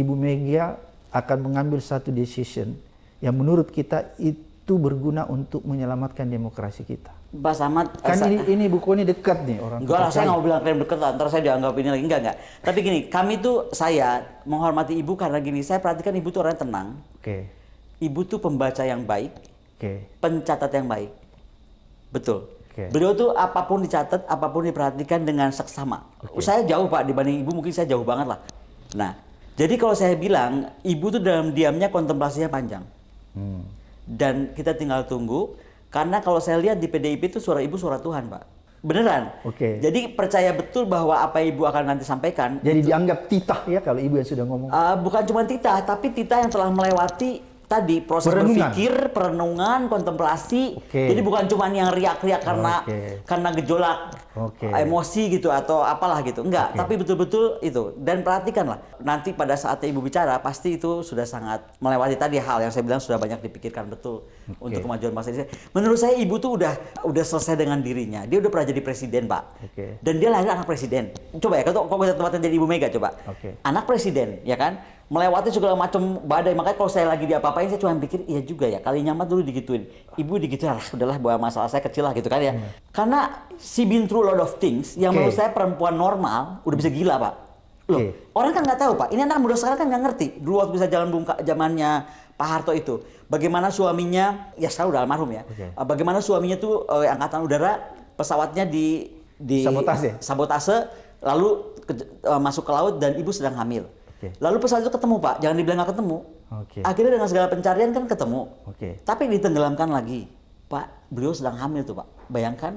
Ibu Mega akan mengambil satu decision yang menurut kita itu berguna untuk menyelamatkan demokrasi kita. Pak Samad, Kan ini buku ini dekat nih orang. enggak lah, saya nggak mau bilang klaim dekat lah, ntar saya dianggap ini lagi, enggak. Tapi gini, kami tuh, saya menghormati ibu karena gini, saya perhatikan ibu tuh orang tenang. Oke. Ibu tuh pembaca yang baik, Oke. pencatat yang baik. Betul. Oke. Beliau tuh apapun dicatat, apapun diperhatikan dengan seksama. Saya jauh Pak, dibanding ibu mungkin saya jauh banget lah. Nah, jadi kalau saya bilang, ibu tuh dalam diamnya kontemplasinya panjang. Dan kita tinggal tunggu, karena kalau saya lihat di PDIP itu suara ibu suara Tuhan Pak. Beneran. Oke. Jadi percaya betul bahwa apa ibu akan nanti sampaikan. Jadi dianggap titah ya kalau ibu yang sudah ngomong. Bukan cuma titah, tapi titah yang telah melewati tadi proses berpikir, perenungan, kontemplasi. Jadi bukan cuma yang riak-riak karena gejolak emosi gitu atau apalah gitu. Enggak, tapi betul-betul itu. Dan perhatikanlah, nanti pada saatnya ibu bicara pasti itu sudah sangat melewati tadi hal yang saya bilang sudah banyak dipikirkan betul untuk kemajuan bangsa Indonesia. Menurut saya ibu tuh udah selesai dengan dirinya. Dia udah pernah jadi presiden, Pak. Dan dia lahir anak presiden. Coba ya, kalau bisa tempatnya jadi Ibu Mega coba. Anak presiden, ya kan? Melewati segala macam badai. Makanya kalau saya lagi diapa-apain saya cuma pikir iya juga ya, kali nyamat dulu digituin, ibu digituin, udahlah bawa masalah saya kecil lah gitu kan ya. Karena she been through a lot of things yang menurut saya perempuan normal udah bisa gila Pak. Loh, orang kan nggak tahu Pak, ini anak muda sekarang kan nggak ngerti. Dulu waktu bisa jalan bungka zamannya Pak Harto itu, bagaimana suaminya, ya sekarang udah almarhum ya, bagaimana suaminya tuh angkatan udara pesawatnya di sabotase lalu masuk ke laut dan ibu sedang hamil. Lalu pesawat itu ketemu Pak, jangan dibilang nggak ketemu. Akhirnya dengan segala pencarian kan ketemu. Tapi ditenggelamkan lagi. Pak, beliau sedang hamil tuh Pak. Bayangkan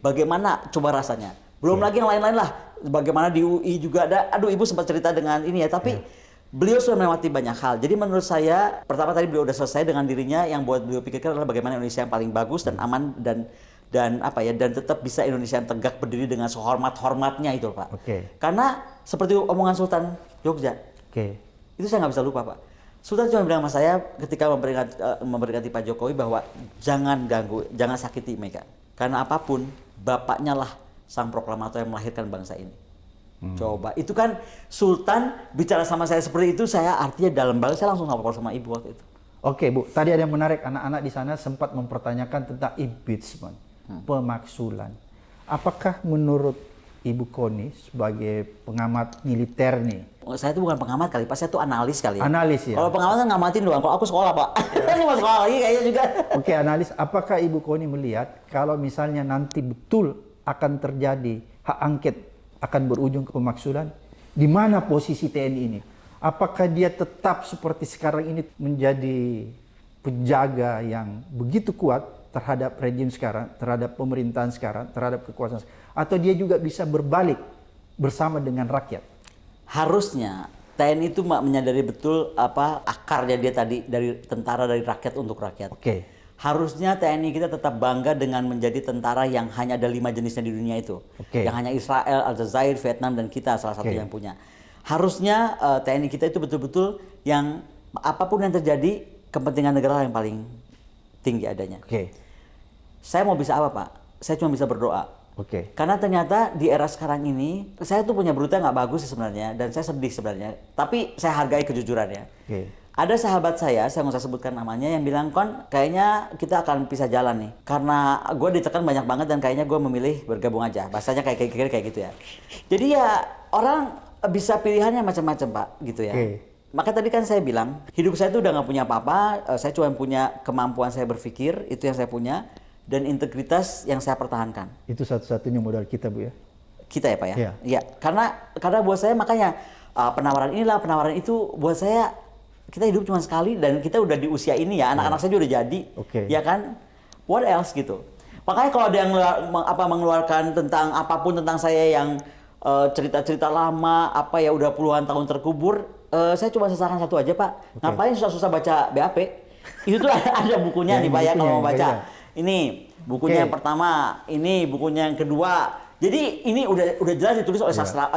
bagaimana coba rasanya. Belum lagi yang lain-lain lah. Bagaimana di UI juga ada, aduh ibu sempat cerita dengan ini ya, tapi beliau sudah melewati banyak hal. Jadi menurut saya, pertama tadi beliau udah selesai dengan dirinya, yang buat beliau pikirkan adalah bagaimana Indonesia yang paling bagus dan aman dan apa ya, dan tetap bisa Indonesia yang tegak berdiri dengan sehormat-hormatnya itu Pak. Karena seperti omongan Sultan Jogja, itu saya nggak bisa lupa Pak. Sultan cuma bilang sama saya ketika memperingati Pak Jokowi bahwa jangan ganggu, jangan sakiti Mega. Karena apapun, bapaknya lah sang proklamator yang melahirkan bangsa ini. Coba, itu kan Sultan bicara sama saya seperti itu, saya artinya dalam banget, saya langsung ngobrol sama ibu waktu itu. Oke Bu, tadi ada yang menarik, anak-anak di sana sempat mempertanyakan tentang impeachment, pemaksulan. Apakah menurut Ibu Koni sebagai pengamat militer nih? Saya itu bukan pengamat kali Pak, saya itu analis kali ya. Analis ya? Kalau pengamat kan ngamatin doang, kalau aku sekolah Pak. Ini mau sekolah lagi kayaknya juga. Oke, analis, apakah Ibu Koni melihat kalau misalnya nanti betul akan terjadi hak angket akan berujung ke pemaksulan, di mana posisi TNI ini? Apakah dia tetap seperti sekarang ini menjadi penjaga yang begitu kuat terhadap rejim sekarang, terhadap pemerintahan sekarang, terhadap kekuasaan sekarang, atau dia juga bisa berbalik bersama dengan rakyat? Harusnya TNI itu menyadari betul apa akarnya dia tadi, dari tentara dari rakyat untuk rakyat. Harusnya TNI kita tetap bangga dengan menjadi tentara yang hanya ada 5 jenisnya di dunia itu. Yang hanya Israel, Aljazair, Vietnam, dan kita salah satu yang punya. Harusnya TNI kita itu betul-betul yang apapun yang terjadi, kepentingan negara yang paling tinggi adanya. Saya mau bisa apa Pak? Saya cuma bisa berdoa. Karena ternyata di era sekarang ini, saya tuh punya berita nggak bagus sih sebenarnya, dan saya sedih sebenarnya. Tapi saya hargai kejujurannya. Ada sahabat saya nggak usah sebutkan namanya, yang bilang, Kon, kayaknya kita akan pisah jalan nih. Karena gue ditekan banyak banget dan kayaknya gue memilih bergabung aja. Bahasanya kayak gitu ya. Jadi ya orang bisa pilihannya macam-macam Pak, gitu ya. Maka tadi kan saya bilang, hidup saya tuh udah nggak punya apa-apa. Saya cuma punya kemampuan saya berpikir, itu yang saya punya. Dan integritas yang saya pertahankan. Itu satu-satunya modal kita Bu ya? Kita ya Pak ya? Iya. Karena buat saya makanya penawaran inilah, penawaran itu buat saya, kita hidup cuma sekali dan kita udah di usia ini ya, anak-anak saya juga udah jadi, ya kan? What else gitu? Makanya kalau ada yang mengeluarkan tentang apapun tentang saya yang cerita-cerita lama, apa ya udah puluhan tahun terkubur, saya cuma sesakan satu aja Pak. Ngapain susah-susah baca BAP? Itu tuh ada bukunya nih Pak ya kalau mau baca. Ini bukunya yang pertama, ini bukunya yang kedua. Jadi ini udah jelas ditulis oleh sastra,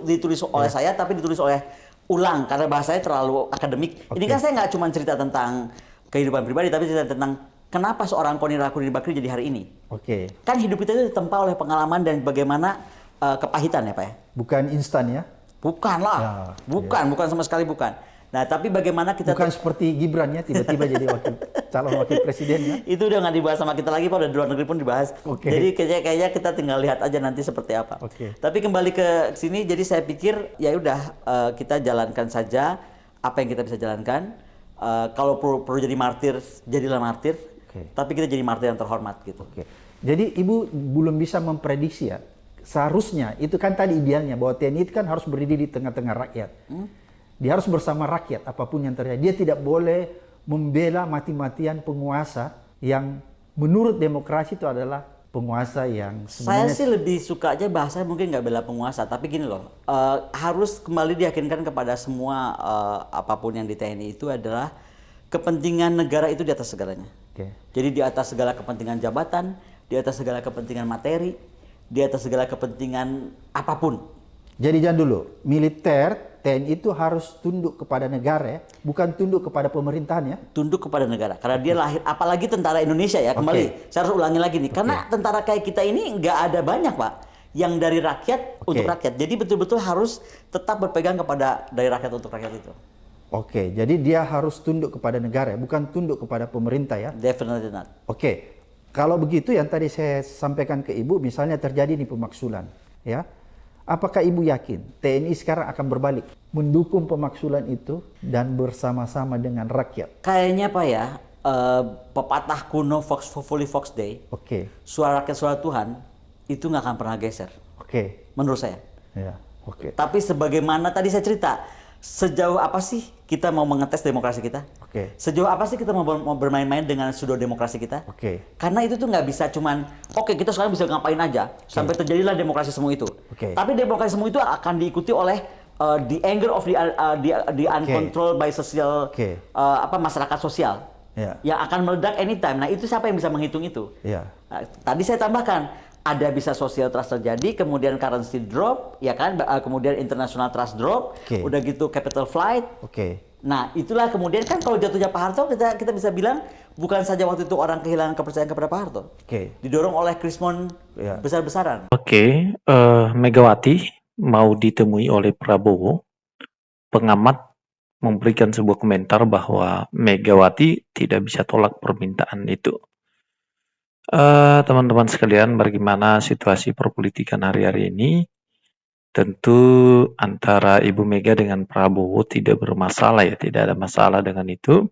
ditulis oleh saya, tapi ditulis oleh ulang karena bahasanya terlalu akademik. Ini kan saya nggak cuma cerita tentang kehidupan pribadi, tapi cerita tentang kenapa seorang Koni Rakudin Bakri jadi hari ini. Kan hidup kita itu ditempa oleh pengalaman dan bagaimana kepahitan ya Pak ya. Bukan instan ya? Bukan lah, Ya, bukan sama sekali bukan. Nah, tapi bagaimana kita bukan seperti Gibran ya, tiba-tiba jadi calon wakil presiden ya. itu udah nggak dibahas sama kita lagi, Pak, udah di luar negeri pun dibahas. Oke. Jadi kayaknya kita tinggal lihat aja nanti seperti apa. Oke. Tapi kembali ke sini, jadi saya pikir ya udah kita jalankan saja apa yang kita bisa jalankan. Kalau perlu jadi martir, jadilah martir. Oke. Tapi kita jadi martir yang terhormat gitu. Oke. Jadi Ibu belum bisa memprediksi ya. Seharusnya itu kan tadi idealnya bahwa TNI itu kan harus berdiri di tengah-tengah rakyat. Dia harus bersama rakyat apapun yang terjadi. Dia tidak boleh membela mati-matian penguasa yang menurut demokrasi itu adalah penguasa yang Saya sebenarnya sih lebih suka aja bahasa mungkin nggak bela penguasa, tapi gini loh, harus kembali diyakinkan kepada semua apapun yang di TNI itu adalah kepentingan negara itu di atas segalanya. Oke. Jadi di atas segala kepentingan jabatan, di atas segala kepentingan materi, di atas segala kepentingan apapun. Jadi jangan dulu, militer TNI itu harus tunduk kepada negara ya, bukan tunduk kepada pemerintahan ya. Tunduk kepada negara, karena dia lahir, apalagi tentara Indonesia ya, kembali, saya harus ulangi lagi nih, karena tentara kayak kita ini nggak ada banyak, Pak, yang dari rakyat untuk rakyat. Jadi betul-betul harus tetap berpegang kepada dari rakyat untuk rakyat itu. Oke, jadi dia harus tunduk kepada negara ya, bukan tunduk kepada pemerintah ya. Definitely not. Oke, kalau begitu yang tadi saya sampaikan ke Ibu, misalnya terjadi nih pemaksulan, ya. Apakah Ibu yakin TNI sekarang akan berbalik, mendukung pemaksulan itu dan bersama-sama dengan rakyat? Kayaknya Pak ya, pepatah kuno Vox Populi Vox Dei, Oke, suara rakyat suara Tuhan, itu nggak akan pernah geser, oke, menurut saya. ya, oke, Tapi sebagaimana tadi saya cerita, sejauh apa sih kita mau mengetes demokrasi kita? oke, Sejauh apa sih kita mau bermain-main dengan pseudo demokrasi kita? oke, Karena itu tuh nggak bisa cuman, oke kita sekarang bisa ngapain aja, sampai terjadilah demokrasi semu itu. Oke. Tapi demokrasi semu itu akan diikuti oleh the anger of the uncontrolled by social, masyarakat sosial. Ya. Yang akan meledak anytime. Nah itu siapa yang bisa menghitung itu? ya, Nah, tadi saya tambahkan, ada bisa social trust terjadi, kemudian currency drop, ya kan, kemudian international trust drop, Oke. udah gitu capital flight. oke, Nah itulah kemudian kan kalau jatuhnya Pak Harto, kita bisa bilang bukan saja waktu itu orang kehilangan kepercayaan kepada Pak Harto, oke, didorong oleh Krismon ya, besar-besaran. Oke, Megawati mau ditemui oleh Prabowo. Pengamat memberikan sebuah komentar bahwa Megawati tidak bisa tolak permintaan itu. Teman-teman sekalian, bagaimana situasi perpolitikan hari-hari ini? Tentu antara Ibu Mega dengan Prabowo tidak bermasalah ya, tidak ada masalah dengan itu.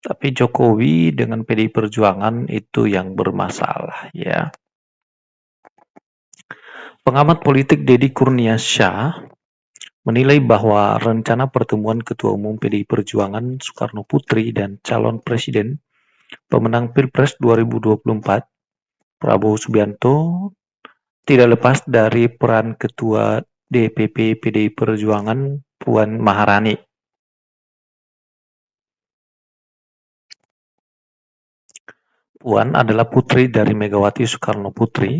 Tapi Jokowi dengan PDI Perjuangan itu yang bermasalah ya. Pengamat politik Deddy Kurniasyah menilai bahwa rencana pertemuan Ketua Umum PDI Perjuangan Soekarno Putri dan calon presiden pemenang Pilpres 2024 Prabowo Subianto tidak lepas dari peran Ketua DPP PDI Perjuangan Puan Maharani. Puan adalah putri dari Megawati Soekarno Putri.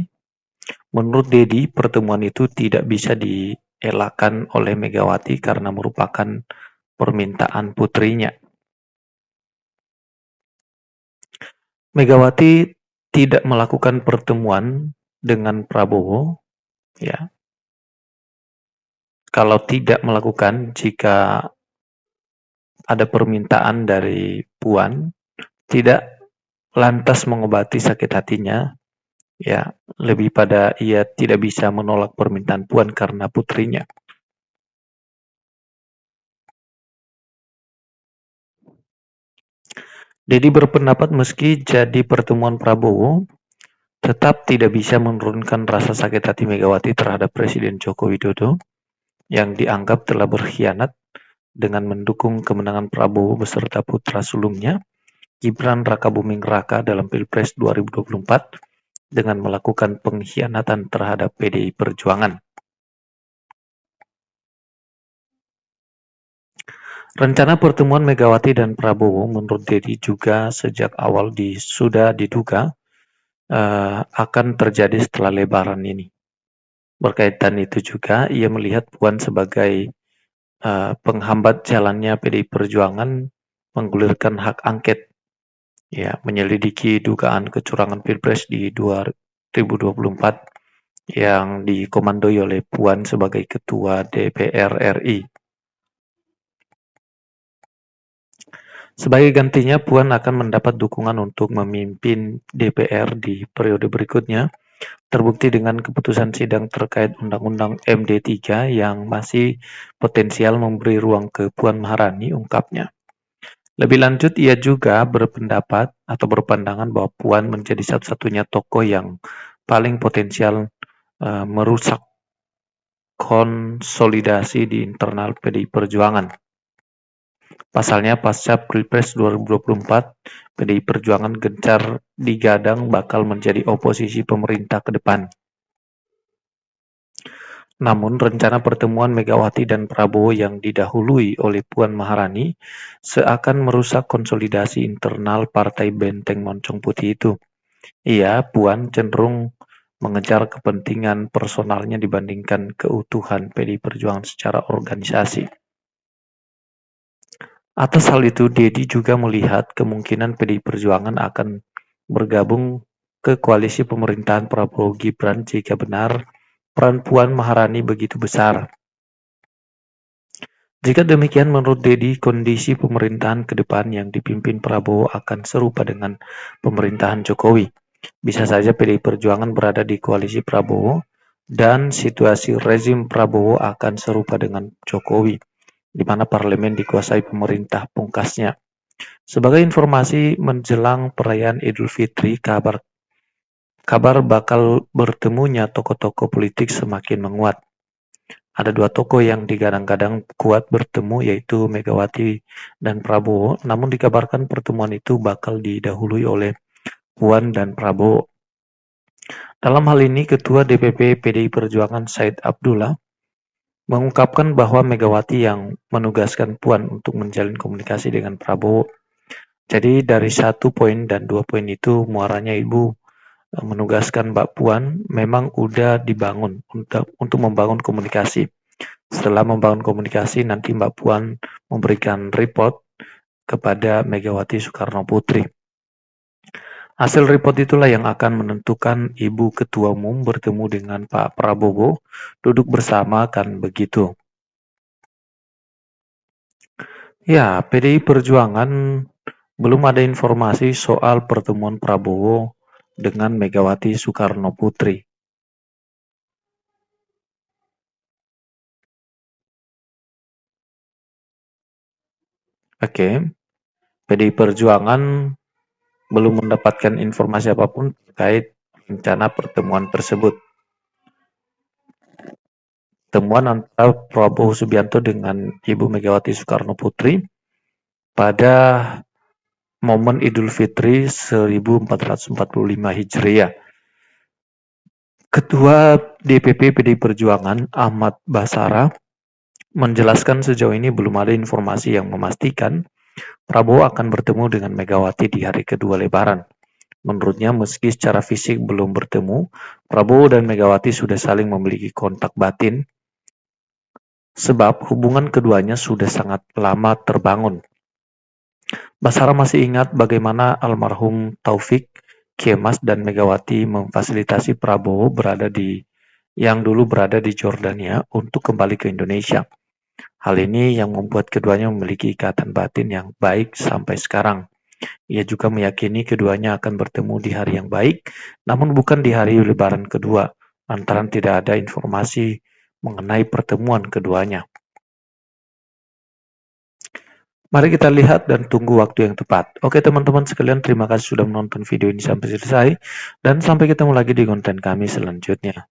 Menurut Deddy, pertemuan itu tidak bisa dielakkan oleh Megawati karena merupakan permintaan putrinya. Megawati tidak melakukan pertemuan dengan Prabowo, ya. Kalau tidak melakukan, jika ada permintaan dari Puan, tidak lantas mengobati sakit hatinya, ya, lebih pada ia tidak bisa menolak permintaan Puan karena putrinya. Deddy berpendapat meski jadi pertemuan Prabowo, tetap tidak bisa menurunkan rasa sakit hati Megawati terhadap Presiden Joko Widodo yang dianggap telah berkhianat dengan mendukung kemenangan Prabowo beserta putra sulungnya, Gibran Rakabuming Raka dalam Pilpres 2024 dengan melakukan pengkhianatan terhadap PDI Perjuangan. Rencana pertemuan Megawati dan Prabowo menurut Deddy juga sejak awal sudah diduga akan terjadi setelah Lebaran ini. Berkaitan itu juga, ia melihat Puan sebagai penghambat jalannya PDI Perjuangan menggulirkan hak angket, ya, menyelidiki dugaan kecurangan Pilpres di 2024 yang dikomandoi oleh Puan sebagai Ketua DPR RI. Sebagai gantinya, Puan akan mendapat dukungan untuk memimpin DPR di periode berikutnya, terbukti dengan keputusan sidang terkait Undang-Undang MD3 yang masih potensial memberi ruang ke Puan Maharani, ungkapnya. Lebih lanjut, ia juga berpendapat atau berpandangan bahwa Puan menjadi satu-satunya tokoh yang paling potensial merusak konsolidasi di internal PDI Perjuangan. Pasalnya, pasca Pilpres 2024, PDI Perjuangan gencar digadang bakal menjadi oposisi pemerintah ke depan. Namun, rencana pertemuan Megawati dan Prabowo yang didahului oleh Puan Maharani seakan merusak konsolidasi internal Partai Benteng Moncong Putih itu. Ia, Puan, cenderung mengejar kepentingan personalnya dibandingkan keutuhan PDI Perjuangan secara organisasi. Atas hal itu, Dedi juga melihat kemungkinan PDI Perjuangan akan bergabung ke koalisi pemerintahan Prabowo Gibran jika benar peran Puan Maharani begitu besar. Jika demikian, menurut Dedi, kondisi pemerintahan ke depan yang dipimpin Prabowo akan serupa dengan pemerintahan Jokowi. Bisa saja PDI Perjuangan berada di koalisi Prabowo dan situasi rezim Prabowo akan serupa dengan Jokowi, di mana parlemen dikuasai pemerintah, pungkasnya. Sebagai informasi, menjelang perayaan Idul Fitri, kabar bakal bertemunya tokoh-tokoh politik semakin menguat. Ada dua tokoh yang digadang-gadang kuat bertemu, yaitu Megawati dan Prabowo, namun dikabarkan pertemuan itu bakal didahului oleh Puan dan Prabowo. Dalam hal ini, Ketua DPP PDI Perjuangan Said Abdullah mengungkapkan bahwa Megawati yang menugaskan Puan untuk menjalin komunikasi dengan Prabowo. Jadi dari 1 poin dan 2 poin itu muaranya Ibu menugaskan Mbak Puan memang udah dibangun untuk membangun komunikasi. Setelah membangun komunikasi, nanti Mbak Puan memberikan report kepada Megawati Soekarno Putri. Hasil report itulah yang akan menentukan Ibu Ketua Umum bertemu dengan Pak Prabowo, duduk bersama, kan begitu. Ya, PDI Perjuangan belum ada informasi soal pertemuan Prabowo dengan Megawati Soekarno Putri. Oke, PDI Perjuangan belum mendapatkan informasi apapun terkait rencana pertemuan tersebut. Temuan antara Prabowo Subianto dengan Ibu Megawati Soekarno Putri pada momen Idul Fitri 1445 Hijriah. Ketua DPP PDI Perjuangan Ahmad Basara menjelaskan sejauh ini belum ada informasi yang memastikan Prabowo akan bertemu dengan Megawati di hari kedua Lebaran. Menurutnya, meski secara fisik belum bertemu, Prabowo dan Megawati sudah saling memiliki kontak batin, sebab hubungan keduanya sudah sangat lama terbangun. Basara masih ingat bagaimana almarhum Taufik, Kemas, dan Megawati memfasilitasi Prabowo yang dulu berada di Jordania untuk kembali ke Indonesia. Hal ini yang membuat keduanya memiliki ikatan batin yang baik sampai sekarang. Ia juga meyakini keduanya akan bertemu di hari yang baik, namun bukan di hari Lebaran kedua, lantaran tidak ada informasi mengenai pertemuan keduanya. Mari kita lihat dan tunggu waktu yang tepat. Oke teman-teman sekalian, terima kasih sudah menonton video ini sampai selesai, dan sampai ketemu lagi di konten kami selanjutnya.